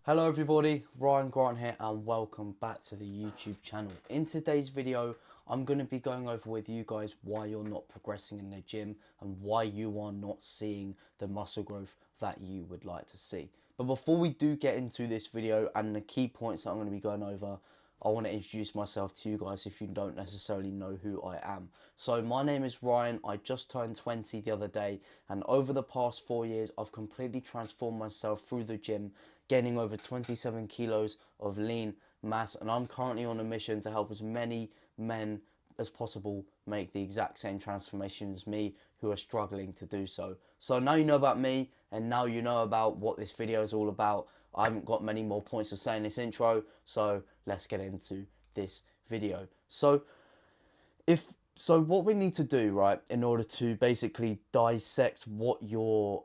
Hello everybody, Ryan Grant here and welcome back to the YouTube channel. In today's video, I'm going to be going over with you guys why you're not progressing in the gym and why you are not seeing the muscle growth that you would like to see. But before we do get into this video and the key points that I'm going to be going over, I want to introduce myself to you guys if you don't necessarily know who I am. So my name is Ryan, I just turned 20 the other day, and over the past 4 years I've completely transformed myself through the gym, gaining over 27 kilos of lean mass, and I'm currently on a mission to help as many men as possible make the exact same transformation as me who are struggling to do so. So now you know about me and now you know about what this video is all about. I haven't got many more points to say in this intro, so let's get into this video. So what we need to do, right, in order to basically dissect what you're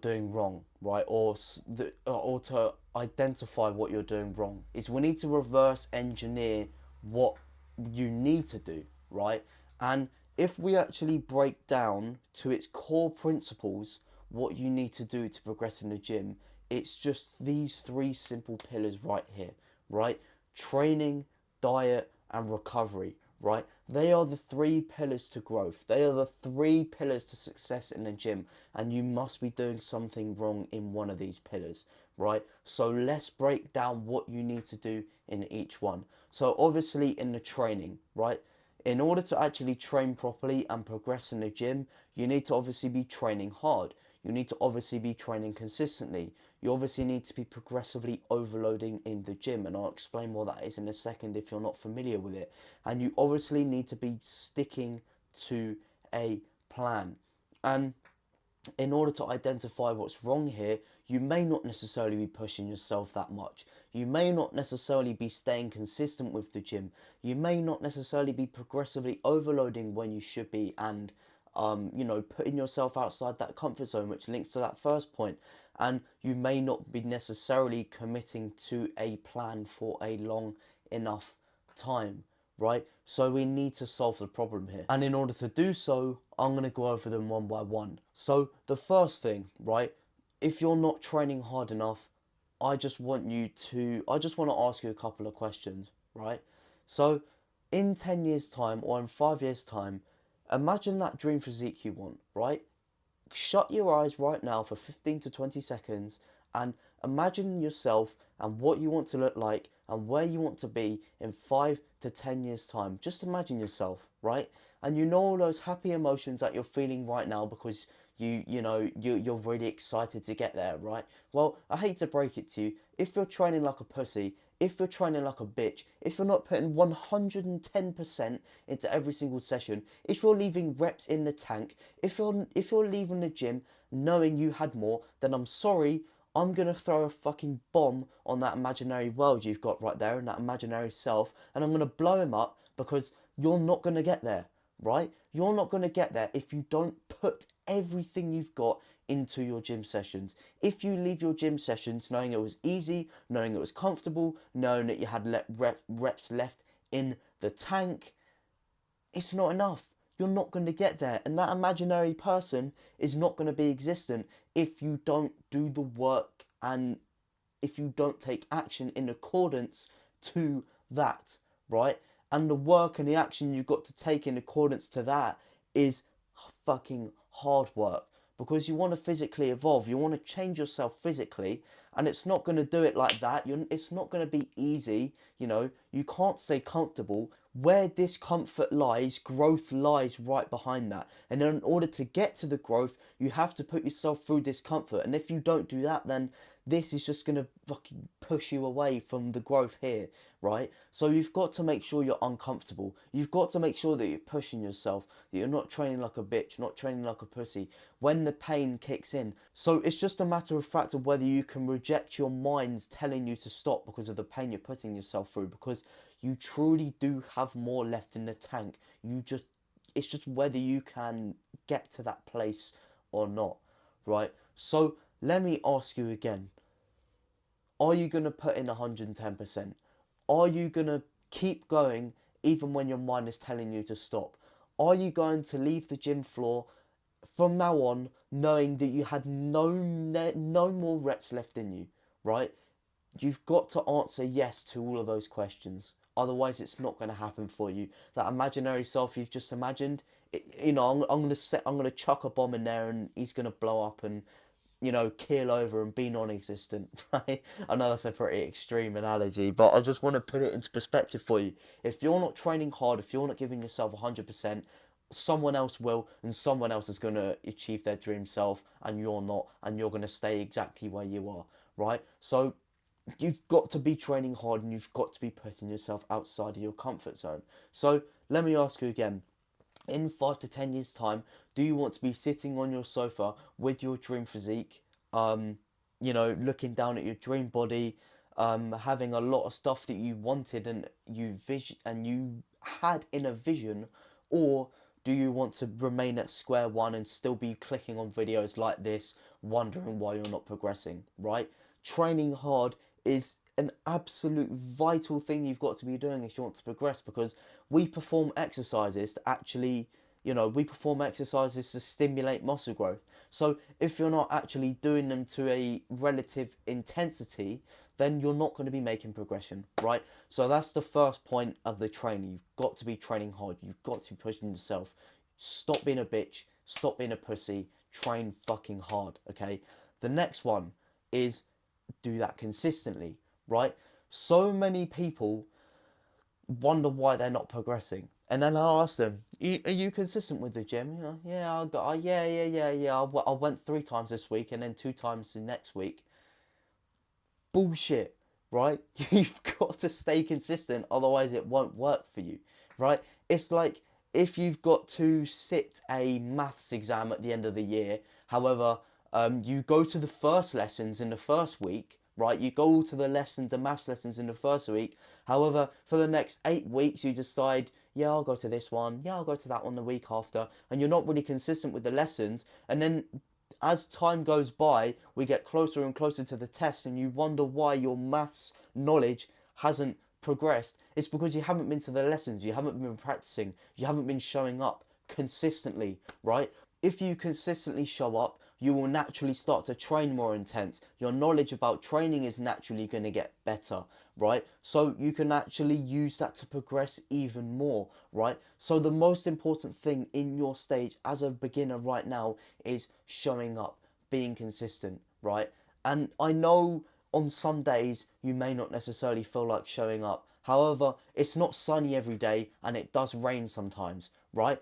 doing wrong, right, or to identify what you're doing wrong, is we need to reverse engineer what you need to do, right? And if we actually break down to its core principles what you need to do to progress in the gym, it's just these three simple pillars right here, right? Training, diet, and recovery, right? They are the three pillars to growth. They are the three pillars to success in the gym, and you must be doing something wrong in one of these pillars, right? So let's break down what you need to do in each one. So obviously in the training, right? In order to actually train properly and progress in the gym, you need to obviously be training hard. You need to obviously be training consistently. You obviously need to be progressively overloading in the gym, and I'll explain what that is in a second if you're not familiar with it. And you obviously need to be sticking to a plan. And in order to identify what's wrong here, you may not necessarily be pushing yourself that much. You may not necessarily be staying consistent with the gym. You may not necessarily be progressively overloading when you should be, and putting yourself outside that comfort zone, which links to that first point. And you may not be necessarily committing to a plan for a long enough time, right? So we need to solve the problem here. And in order to do so, I'm going to go over them one by one. So the first thing, right? If you're not training hard enough, I just want to ask you a couple of questions, right? So in 10 years time or in 5 years time, imagine that dream physique you want, right? Shut your eyes right now for 15 to 20 seconds and imagine yourself and what you want to look like and where you want to be in 5 to 10 years time. Just imagine yourself, right? And you know all those happy emotions that you're feeling right now because you're really excited to get there, right? Well, I hate to break it to you, if you're training like a pussy, if you're training like a bitch, if you're not putting 110% into every single session, if you're leaving reps in the tank, if you're leaving the gym knowing you had more, then I'm sorry, I'm gonna throw a fucking bomb on that imaginary world you've got right there and that imaginary self, and I'm gonna blow him up because you're not gonna get there, right? You're not gonna get there if you don't put everything you've got into your gym sessions. If you leave your gym sessions knowing it was easy, knowing it was comfortable, knowing that you had reps left in the tank, it's not enough. You're not going to get there, and that imaginary person is not going to be existent if you don't do the work and if you don't take action in accordance to that, right? And the work and the action you've got to take in accordance to that is fucking hard work, because you want to physically evolve, you want to change yourself physically, and it's not going to do it like that. It's not going to be easy, you can't stay comfortable. Where discomfort lies, growth lies right behind that. And in order to get to the growth, you have to put yourself through discomfort. And if you don't do that, then this is just going to fucking push you away from the growth here, right? So you've got to make sure you're uncomfortable. You've got to make sure that you're pushing yourself, that you're not training like a bitch, not training like a pussy when the pain kicks in. So it's just a matter of fact of whether you can reject your mind telling you to stop because of the pain you're putting yourself through, because you truly do have more left in the tank. It's just whether you can get to that place or not, right? So let me ask you again. Are you going to put in 110%? Are you going to keep going even when your mind is telling you to stop? Are you going to leave the gym floor from now on knowing that you had no more reps left in you, right? you've got to answer yes to all of those questions. Otherwise, it's not going to happen for you. That imaginary self you've just imagined, I'm gonna chuck a bomb in there and he's gonna blow up and, keel over and be non-existent, right? I know that's a pretty extreme analogy, but I just want to put it into perspective for you. If you're not training hard, if you're not giving yourself 100%, someone else will, and someone else is going to achieve their dream self, and you're not, and you're going to stay exactly where you are, right? So you've got to be training hard and you've got to be putting yourself outside of your comfort zone. So let me ask you again, in 5 to 10 years' time, do you want to be sitting on your sofa with your dream physique, looking down at your dream body, having a lot of stuff that you wanted and you had in a vision, or do you want to remain at square one and still be clicking on videos like this, wondering why you're not progressing, right? Training hard is an absolute vital thing you've got to be doing if you want to progress, because we perform exercises to actually, we perform exercises to stimulate muscle growth. So if you're not actually doing them to a relative intensity, then you're not going to be making progression, right? So that's the first point of the training. You've got to be training hard. You've got to be pushing yourself. Stop being a bitch. Stop being a pussy. Train fucking hard, okay? The next one is do that consistently, right? So many people wonder why they're not progressing. And then I ask them, are you consistent with the gym? Yeah, yeah. I went 3 times this week and then 2 times the next week. Bullshit, right? You've got to stay consistent, otherwise it won't work for you, right? It's like if you've got to sit a maths exam at the end of the year, however, you go to the first lessons in the first week, right? You go to the maths lessons in the first week. However, for the next 8 weeks, you decide, yeah, I'll go to this one. Yeah, I'll go to that one the week after. And you're not really consistent with the lessons. And then as time goes by, we get closer and closer to the test, and you wonder why your maths knowledge hasn't progressed. It's because you haven't been to the lessons, you haven't been practicing, you haven't been showing up consistently, right? If you consistently show up, you will naturally start to train more intense. Your knowledge about training is naturally going to get better, right? So you can actually use that to progress even more, right? So the most important thing in your stage as a beginner right now is showing up, being consistent, right? And I know on some days you may not necessarily feel like showing up. However, it's not sunny every day and it does rain sometimes, right?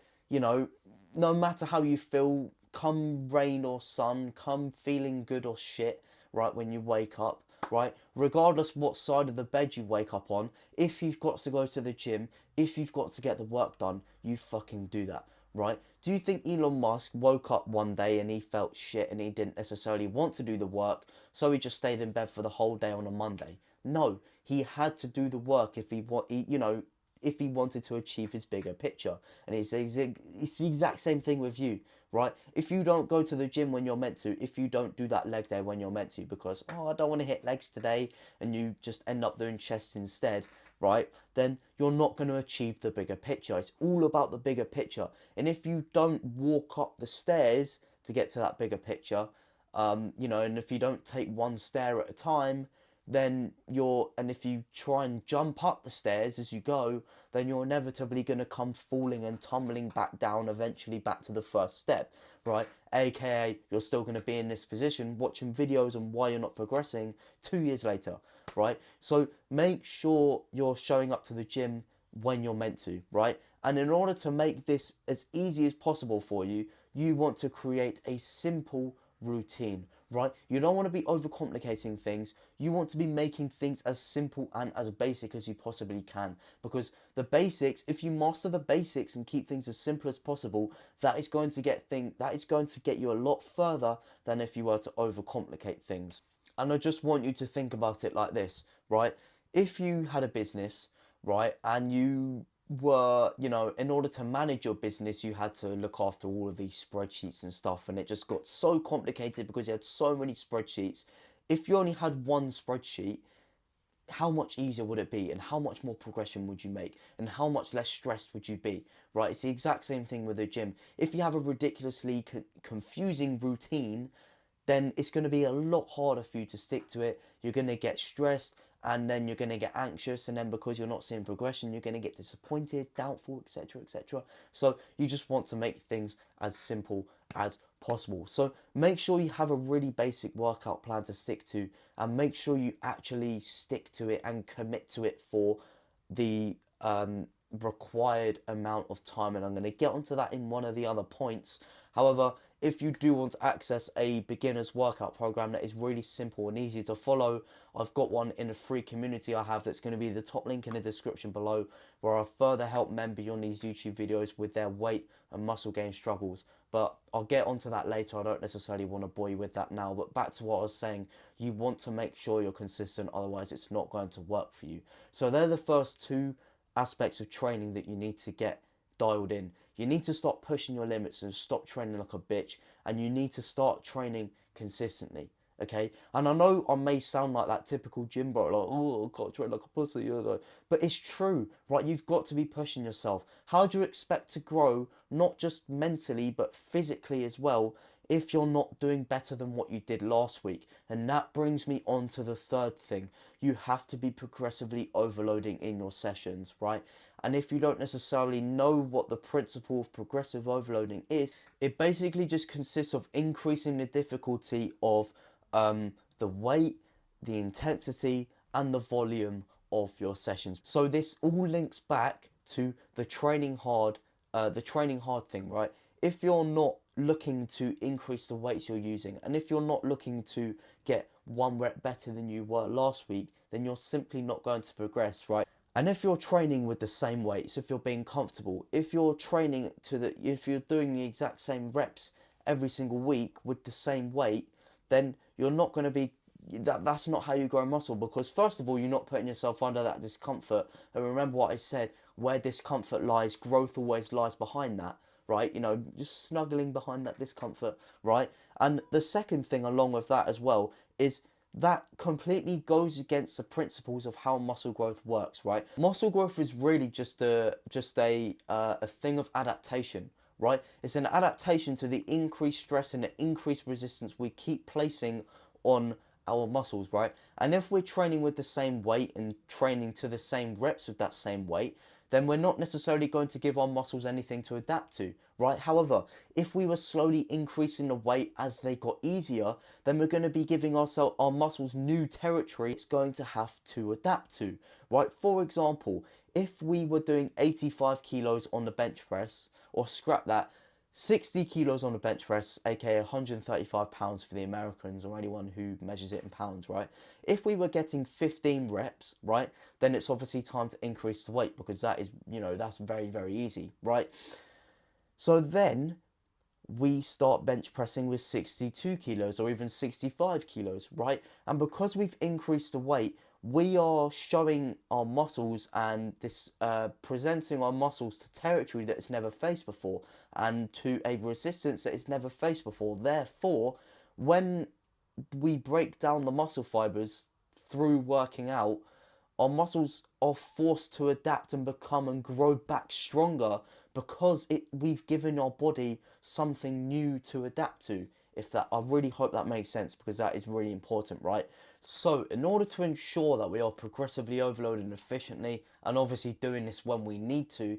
No matter how you feel, come rain or sun, come feeling good or shit, right, when you wake up, right, regardless what side of the bed you wake up on, if you've got to go to the gym, if you've got to get the work done, you fucking do that, right? Do you think Elon Musk woke up one day and he felt shit and he didn't necessarily want to do the work, so he just stayed in bed for the whole day on a Monday? No, he had to do the work if he wanted to achieve his bigger picture. And it's the exact same thing with you, right? If you don't go to the gym when you're meant to, if you don't do that leg day when you're meant to because, I don't want to hit legs today, and you just end up doing chest instead, right? Then you're not going to achieve the bigger picture. It's all about the bigger picture. And if you don't walk up the stairs to get to that bigger picture, and if you don't take one stair at a time, then and if you try and jump up the stairs as you go, then you're inevitably going to come falling and tumbling back down, eventually back to the first step, right? AKA, you're still going to be in this position watching videos on why you're not progressing 2 years later, right? So make sure you're showing up to the gym when you're meant to, right? And in order to make this as easy as possible for you, you want to create a simple routine, right? You don't want to be overcomplicating things. You want to be making things as simple and as basic as you possibly can, because the basics, if you master the basics and keep things as simple as possible, that is going to get you a lot further than if you were to overcomplicate things. And I just want you to think about it like this, right? If you had a business, right, and you were, in order to manage your business, you had to look after all of these spreadsheets and stuff, and it just got so complicated because you had so many spreadsheets. If you only had one spreadsheet, how much easier would it be, and how much more progression would you make, and how much less stressed would you be, right? It's the exact same thing with the gym. If you have a ridiculously confusing routine, then it's going to be a lot harder for you to stick to it. You're going to get stressed, and then you're going to get anxious, and then because you're not seeing progression, you're going to get disappointed, doubtful, etc., etc. So you just want to make things as simple as possible. So make sure you have a really basic workout plan to stick to, and make sure you actually stick to it and commit to it for the required amount of time, and I'm going to get onto that in one of the other points. However, if you do want to access a beginner's workout program that is really simple and easy to follow, I've got one in a free community I have that's going to be the top link in the description below, where I further help men beyond these YouTube videos with their weight and muscle gain struggles. But I'll get onto that later. I don't necessarily want to bore you with that now. But back to what I was saying, you want to make sure you're consistent, otherwise it's not going to work for you. So they're the first two aspects of training that you need to get dialed in. You need to stop pushing your limits and stop training like a bitch, and you need to start training consistently. Okay, and I know I may sound like that typical gym bro, like, oh, I can't train like a pussy, but it's true, right? You've got to be pushing yourself. How do you expect to grow, not just mentally but physically as well, if you're not doing better than what you did last week? And that brings me on to the third thing. You have to be progressively overloading in your sessions, right? And if you don't necessarily know what the principle of progressive overloading is, it basically just consists of increasing the difficulty of the weight, the intensity, and the volume of your sessions. So this all links back to the training hard thing, right? If you're not looking to increase the weights you're using, and if you're not looking to get 1 rep better than you were last week, then you're simply not going to progress, right? And if you're training with the same weights, if you're being comfortable, if you're doing the exact same reps every single week with the same weight, then you're not going to be, that's not how you grow muscle, because first of all, you're not putting yourself under that discomfort. And remember what I said, where discomfort lies, growth always lies behind that, right? You know, just snuggling behind that discomfort, right? And the second thing along with that as well is that completely goes against the principles of how muscle growth works, right? Muscle growth is really just a thing of adaptation, right? It's an adaptation to the increased stress and the increased resistance we keep placing on our muscles, right? And if we're training with the same weight and training to the same reps with that same weight, then we're not necessarily going to give our muscles anything to adapt to, right? However, if we were slowly increasing the weight as they got easier, then we're going to be giving our muscles new territory it's going to have to adapt to, right? For example, if we were doing 85 kilos on the bench press, or scrap that, 60 kilos on the bench press, aka 135 pounds for the Americans or anyone who measures it in pounds, right? If we were getting 15 reps, right, then it's obviously time to increase the weight, because that is, that's very, very easy, right? So then we start bench pressing with 62 kilos or even 65 kilos, right? And because we've increased the weight, we are showing our muscles and presenting our muscles to territory that it's never faced before, and to a resistance that it's never faced before. Therefore, when we break down the muscle fibers through working out, our muscles are forced to adapt and become and grow back stronger, because we've given our body something new to adapt to. I really hope that makes sense, because that is really important, right? So in order to ensure that we are progressively overloading efficiently, and obviously doing this when we need to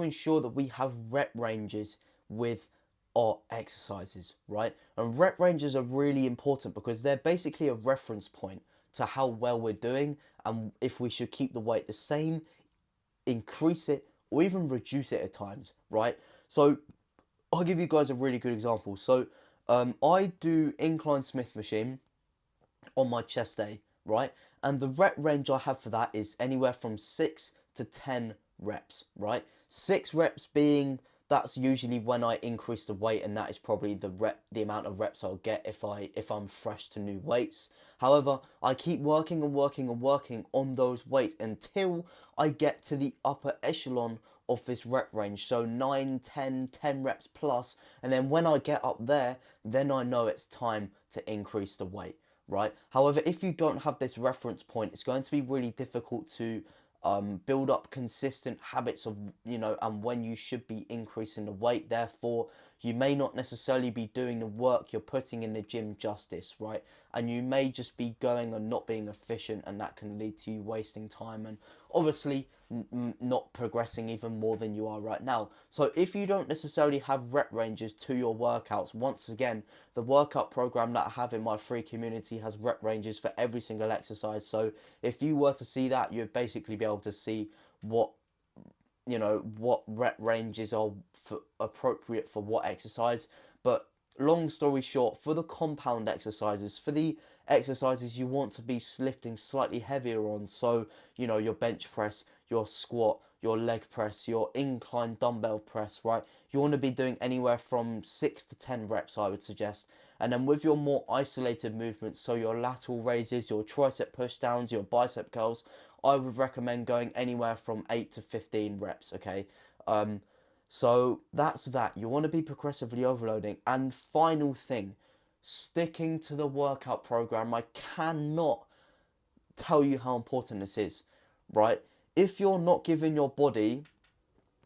ensure that we have rep ranges with our exercises, right? And rep ranges are really important, because they're basically a reference point to how well we're doing, and if we should keep the weight the same, increase it, or even reduce it at times, right? So I'll give you guys a really good example. So I do incline Smith machine on my chest day, right? And the rep range I have for that is anywhere from 6 to 10 reps, right? 6 reps being, that's usually when I increase the weight, and that is probably the amount of reps I'll get if I'm fresh to new weights. However, I keep working and working and working on those weights until I get to the upper echelon of this rep range, so 9, 10, 10 reps plus, and then when I get up there, then I know it's time to increase the weight, right? However, if you don't have this reference point, it's going to be really difficult to build up consistent habits of, and when you should be increasing the weight. Therefore, you may not necessarily be doing the work you're putting in the gym justice, right? And you may just be going and not being efficient, and that can lead to you wasting time and obviously not progressing even more than you are right now. So if you don't necessarily have rep ranges to your workouts, once again, the workout program that I have in my free community has rep ranges for every single exercise. So if you were to see that, you'd basically be able to see what what rep ranges are appropriate for what exercise. But long story short, for the compound exercises, for the exercises you want to be lifting slightly heavier on, so your bench press, your squat, your leg press, your incline dumbbell press, right? You want to be doing anywhere from 6 to 10 reps, I would suggest. And then with your more isolated movements, so your lateral raises, your tricep push downs, your bicep curls, I would recommend going anywhere from 8 to 15 reps, okay? So that's that. You want to be progressively overloading. And final thing, sticking to the workout program. I cannot tell you how important this is, right? If you're not giving your body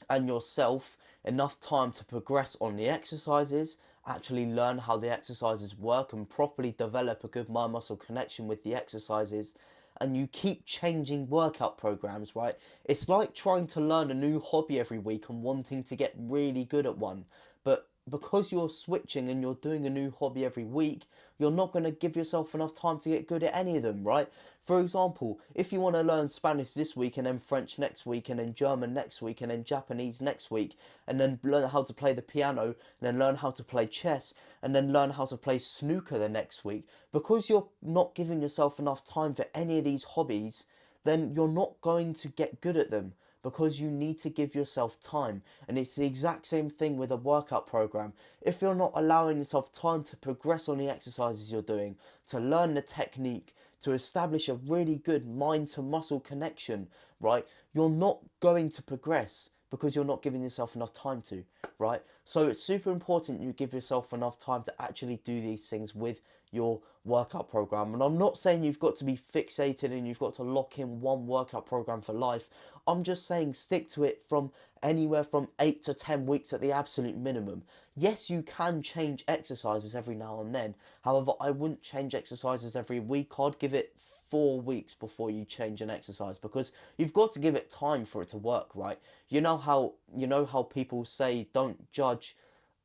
and yourself enough time to progress on the exercises, actually learn how the exercises work and properly develop a good mind muscle connection with the exercises, and you keep changing workout programs, right? It's like trying to learn a new hobby every week and wanting to get really good at one. But because you're switching and you're doing a new hobby every week, you're not going to give yourself enough time to get good at any of them, right? For example, if you want to learn Spanish this week and then French next week and then German next week and then Japanese next week, and then learn how to play the piano and then learn how to play chess and then learn how to play snooker the next week, because you're not giving yourself enough time for any of these hobbies, then you're not going to get good at them, because you need to give yourself time. And it's the exact same thing with a workout program. If you're not allowing yourself time to progress on the exercises you're doing, to learn the technique, to establish a really good mind to muscle connection, right, you're not going to progress, because you're not giving yourself enough time to, right? So it's super important you give yourself enough time to actually do these things with your workout program. And I'm not saying you've got to be fixated and you've got to lock in one workout program for life. I'm just saying stick to it from anywhere from 8 to 10 weeks at the absolute minimum. Yes, you can change exercises every now and then. However, I wouldn't change exercises every week. I'd give it 4 weeks before you change an exercise, because you've got to give it time for it to work, right? You know how people say don't judge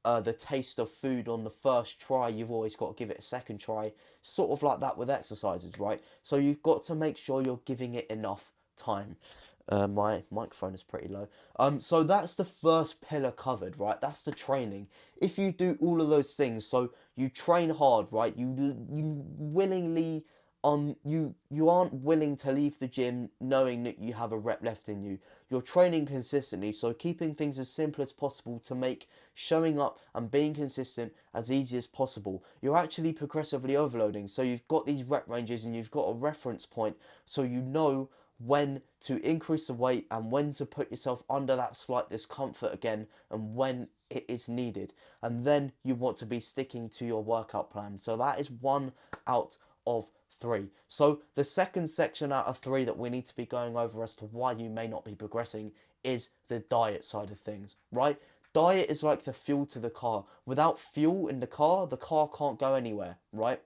the taste of food on the first try, you've always got to give it a second try. Sort of like that with exercises, right? So you've got to make sure you're giving it enough time. My microphone is pretty low. So that's the first pillar covered, right? That's the training. If you do all of those things, so you train hard, right? You willingly you aren't willing to leave the gym knowing that you have a rep left in you. You're training consistently, so keeping things as simple as possible to make showing up and being consistent as easy as possible. You're actually progressively overloading, so you've got these rep ranges and you've got a reference point, so you know when to increase the weight and when to put yourself under that slight discomfort again, and when it is needed. And then you want to be sticking to your workout plan. So that is 1 out of 3. So the second section out of 3 that we need to be going over as to why you may not be progressing is the diet side of things, right? Diet is like the fuel to the car. Without fuel in the car can't go anywhere, right?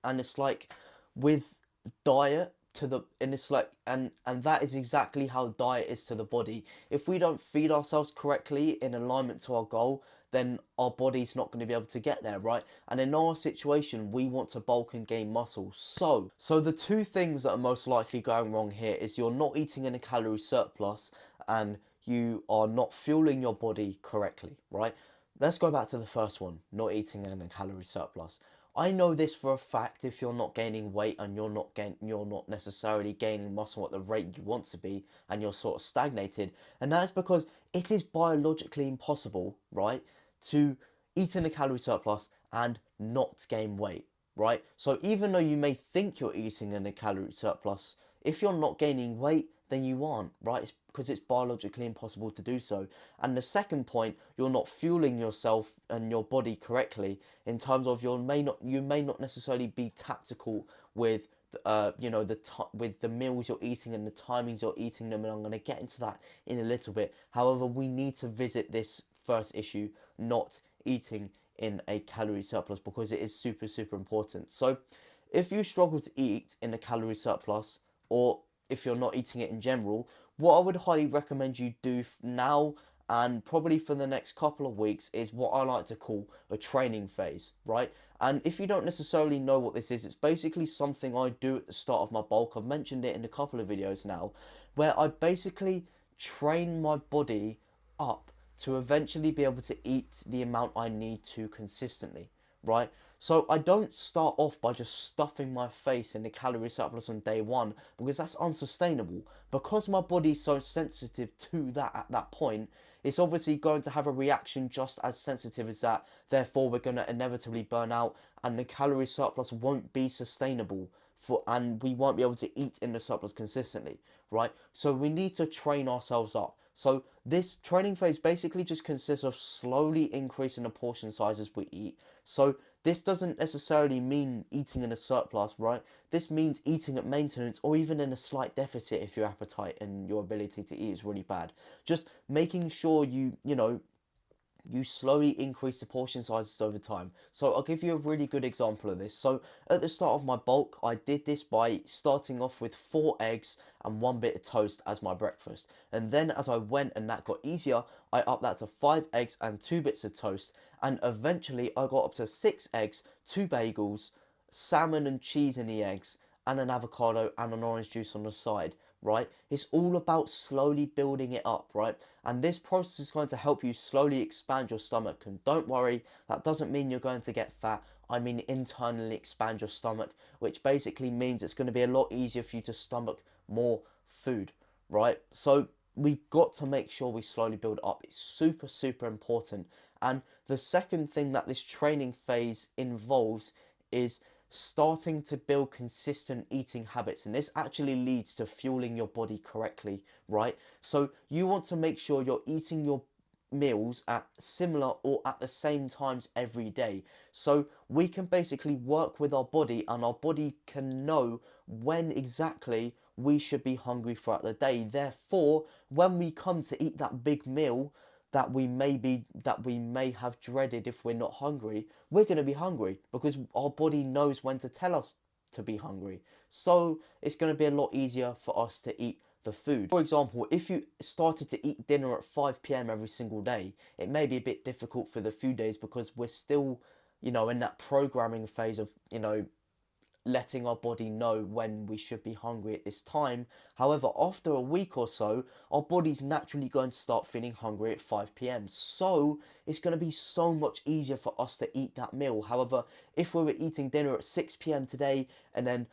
And it's like with diet to the, and it's like, and that is exactly how diet is to the body. If we don't feed ourselves correctly in alignment to our goal, then our body's not going to be able to get there, right? And in our situation, we want to bulk and gain muscle. So the two things that are most likely going wrong here is you're not eating in a calorie surplus and you are not fueling your body correctly, right? Let's go back to the first one, not eating in a calorie surplus. I know this for a fact. If you're not gaining weight and you're not necessarily gaining muscle at the rate you want to be, and you're sort of stagnated, and that's because it is biologically impossible, right, to eat in a calorie surplus and not gain weight, right? So even though you may think you're eating in a calorie surplus, if you're not gaining weight, then you aren't, right? It's because it's biologically impossible to do so. And the second point, you're not fueling yourself and your body correctly in terms of you may not necessarily be tactical with you know, with the meals you're eating and the timings you're eating them, and I'm going to get into that in a little bit. However, we need to visit this first issue, not eating in a calorie surplus, because it is super, super important. So if you struggle to eat in a calorie surplus, or if you're not eating it in general, what I would highly recommend you do now and probably for the next couple of weeks is what I like to call a training phase, right? And if you don't necessarily know what this is, it's basically something I do at the start of my bulk. I've mentioned it in a couple of videos now, where I basically train my body up to eventually be able to eat the amount I need to consistently, right? So I don't start off by just stuffing my face in the calorie surplus on day one, because that's unsustainable. Because my body's so sensitive to that at that point, it's obviously going to have a reaction just as sensitive as that. Therefore, we're going to inevitably burn out, and the calorie surplus won't be sustainable and we won't be able to eat in the surplus consistently, right? So we need to train ourselves up. So this training phase basically just consists of slowly increasing the portion sizes we eat. So this doesn't necessarily mean eating in a surplus, right? This means eating at maintenance or even in a slight deficit if your appetite and your ability to eat is really bad. Just making sure you slowly increase the portion sizes over time. So I'll give you a really good example of this. So at the start of my bulk, I did this by starting off with 4 eggs and 1 bit of toast as my breakfast. And then as I went and that got easier, I upped that to 5 eggs and 2 bits of toast. And eventually I got up to 6 eggs, 2 bagels, salmon and cheese in the eggs, and an avocado and an orange juice on the side, right? It's all about slowly building it up, right? And this process is going to help you slowly expand your stomach. And don't worry, that doesn't mean you're going to get fat. I mean internally expand your stomach, which basically means it's going to be a lot easier for you to stomach more food, right? So we've got to make sure we slowly build up. It's super, super important. And the second thing that this training phase involves is starting to build consistent eating habits, and this actually leads to fueling your body correctly, right? So you want to make sure you're eating your meals at similar or at the same times every day, so we can basically work with our body, and our body can know when exactly we should be hungry throughout the day. Therefore, when we come to eat that big meal that we may have dreaded if we're not hungry, we're going to be hungry because our body knows when to tell us to be hungry. So it's going to be a lot easier for us to eat the food. For example, if you started to eat dinner at 5 p.m. every single day, it may be a bit difficult for the few days because we're still, in that programming phase of, letting our body know when we should be hungry at this time. However, after a week or so, our body's naturally going to start feeling hungry at 5 p.m. So it's going to be so much easier for us to eat that meal. However, if we were eating dinner at 6 p.m. today and then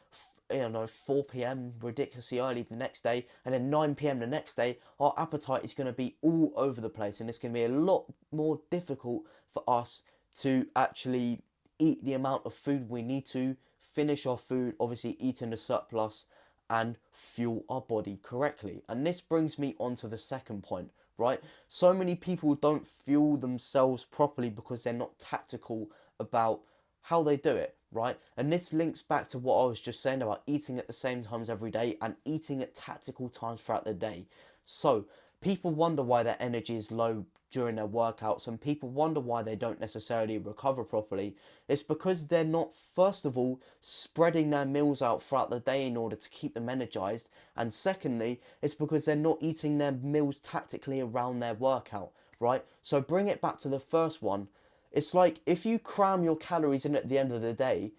4 p.m. ridiculously early the next day, and then 9 p.m. the next day, our appetite is going to be all over the place, and it's going to be a lot more difficult for us to actually eat the amount of food we need to, finish our food, obviously eat in the surplus, and fuel our body correctly. And this brings me on to the second point, right? So many people don't fuel themselves properly because they're not tactical about how they do it, right? And this links back to what I was just saying about eating at the same times every day and eating at tactical times throughout the day. So people wonder why their energy is low during their workouts, and people wonder why they don't necessarily recover properly. It's because they're not, first of all, spreading their meals out throughout the day in order to keep them energized, and secondly, it's because they're not eating their meals tactically around their workout, right? So bring it back to the first one. It's like if you cram your calories in at the end of the day,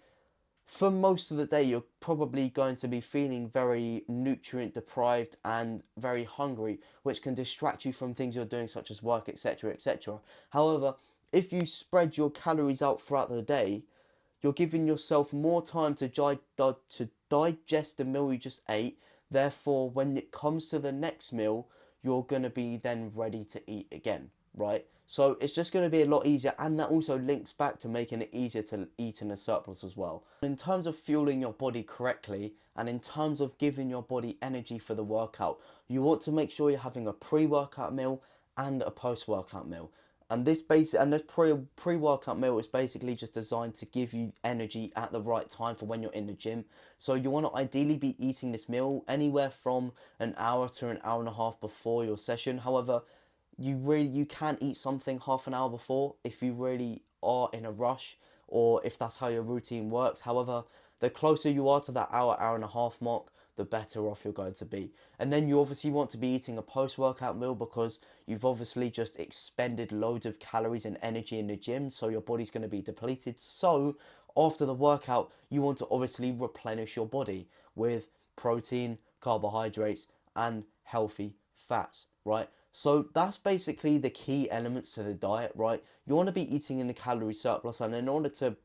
for most of the day you're probably going to be feeling very nutrient deprived and very hungry, which can distract you from things you're doing such as work, etc, etc. However, if you spread your calories out throughout the day, you're giving yourself more time to digest the meal you just ate. Therefore, when it comes to the next meal, you're going to be then ready to eat again, right? So it's just going to be a lot easier, and that also links back to making it easier to eat in a surplus as well. In terms of fueling your body correctly, and in terms of giving your body energy for the workout, you want to make sure you're having a pre-workout meal and a post-workout meal. And this pre-workout meal is basically just designed to give you energy at the right time for when you're in the gym. So you want to ideally be eating this meal anywhere from an hour to an hour and a half before your session. However, you can eat something half an hour before if you really are in a rush, or if that's how your routine works. However, the closer you are to that hour and a half mark, the better off you're going to be. And then you obviously want to be eating a post-workout meal, because you've obviously just expended loads of calories and energy in the gym, so your body's going to be depleted. So after the workout, you want to obviously replenish your body with protein, carbohydrates, and healthy fats, right? So that's basically the key elements to the diet, right? You want to be eating in a calorie surplus, and in order to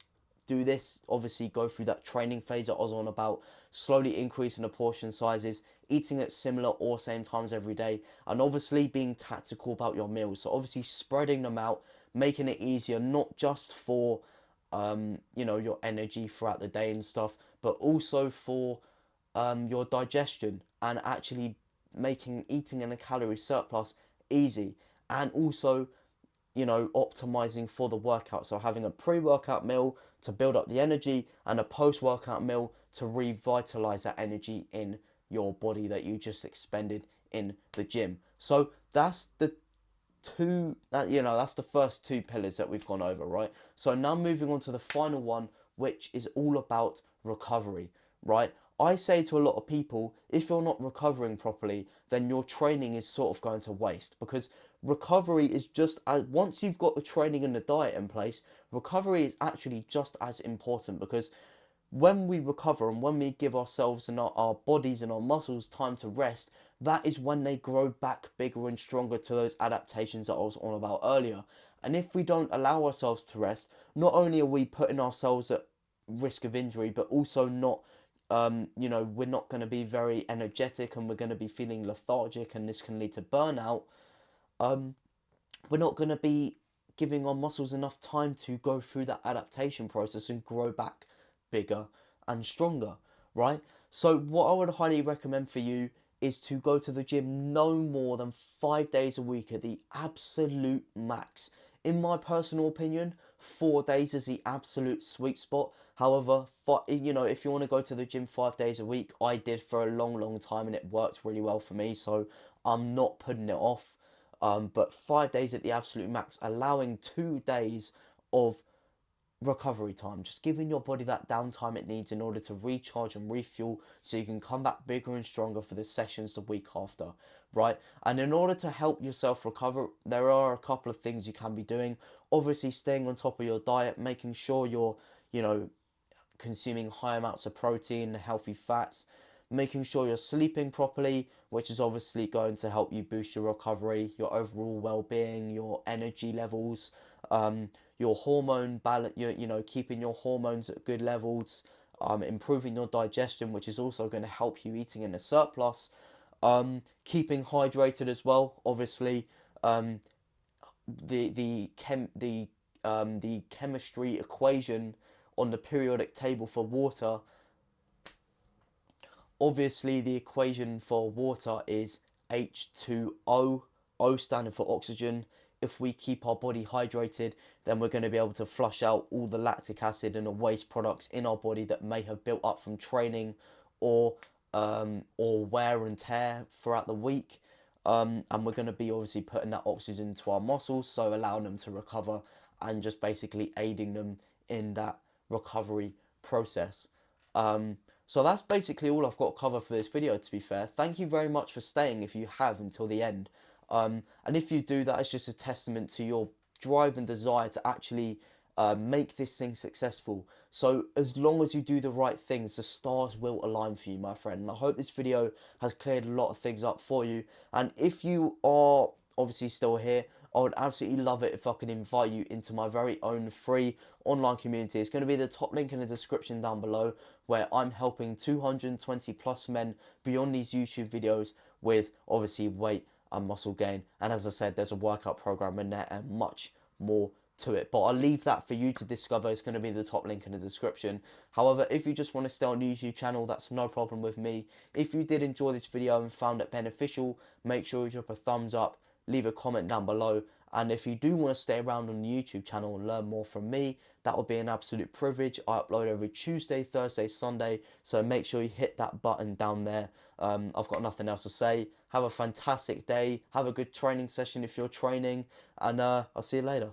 do this, obviously go through that training phase that I was on about, slowly increasing the portion sizes, eating at similar or same times every day, and obviously being tactical about your meals. So obviously spreading them out, making it easier, not just for your energy throughout the day and stuff, but also for your digestion, and actually making eating in a calorie surplus easy, and also optimizing for the workout. So having a pre-workout meal to build up the energy, and a post-workout meal to revitalize that energy in your body that you just expended in the gym. So that's the that's the first two pillars that we've gone over, right? So now moving on to the final one, which is all about recovery, right? I say to a lot of people, if you're not recovering properly, then your training is sort of going to waste, because recovery is just as, once you've got the training and the diet in place, recovery is actually just as important, because when we recover and when we give ourselves and our bodies and our muscles time to rest, that is when they grow back bigger and stronger to those adaptations that I was on about earlier. And if we don't allow ourselves to rest, not only are we putting ourselves at risk of injury, but also not, we're not going to be very energetic, and we're going to be feeling lethargic, and this can lead to burnout. We're not going to be giving our muscles enough time to go through that adaptation process and grow back bigger and stronger, right? So what I would highly recommend for you is to go to the gym no more than 5 days a week at the absolute max. In my personal opinion, 4 days is the absolute sweet spot. However, if you want to go to the gym 5 days a week, I did for a long time, and it worked really well for me, so I'm not putting it off. But 5 days at the absolute max, allowing 2 days of recovery time, just giving your body that downtime it needs in order to recharge and refuel, so you can come back bigger and stronger for the sessions the week after, right? And in order to help yourself recover, there are a couple of things you can be doing. Obviously, staying on top of your diet, making sure you're consuming high amounts of protein, healthy fats, making sure you're sleeping properly, which is obviously going to help you boost your recovery, your overall well-being, your energy levels, your hormone balance, keeping your hormones at good levels, improving your digestion, which is also going to help you eating in a surplus, keeping hydrated as well. Obviously, the chemistry equation on the periodic table for water. Obviously, the equation for water is H2O, O standing for oxygen. If we keep our body hydrated, then we're going to be able to flush out all the lactic acid and the waste products in our body that may have built up from training or wear and tear throughout the week. And we're going to be obviously putting that oxygen to our muscles, so allowing them to recover and just basically aiding them in that recovery process. So that's basically all I've got to cover for this video, to be fair. Thank you very much for staying if you have until the end. And if you do, that is just a testament to your drive and desire to actually make this thing successful. So as long as you do the right things, the stars will align for you, my friend. And I hope this video has cleared a lot of things up for you. And if you are obviously still here, I would absolutely love it if I could invite you into my very own free online community. It's going to be the top link in the description down below, where I'm helping 220 plus men beyond these YouTube videos with obviously weight and muscle gain. And as I said, there's a workout program in there and much more to it, but I'll leave that for you to discover. It's going to be the top link in the description. However, if you just want to stay on the YouTube channel, that's no problem with me. If you did enjoy this video and found it beneficial, make sure you drop a thumbs up, leave a comment down below, And if you do want to stay around on the YouTube channel and learn more from me, that would be an absolute privilege. I upload every Tuesday, Thursday, Sunday, so make sure you hit that button down there. I've got nothing else to say. Have a fantastic day. Have a good training session if you're training, and I'll see you later.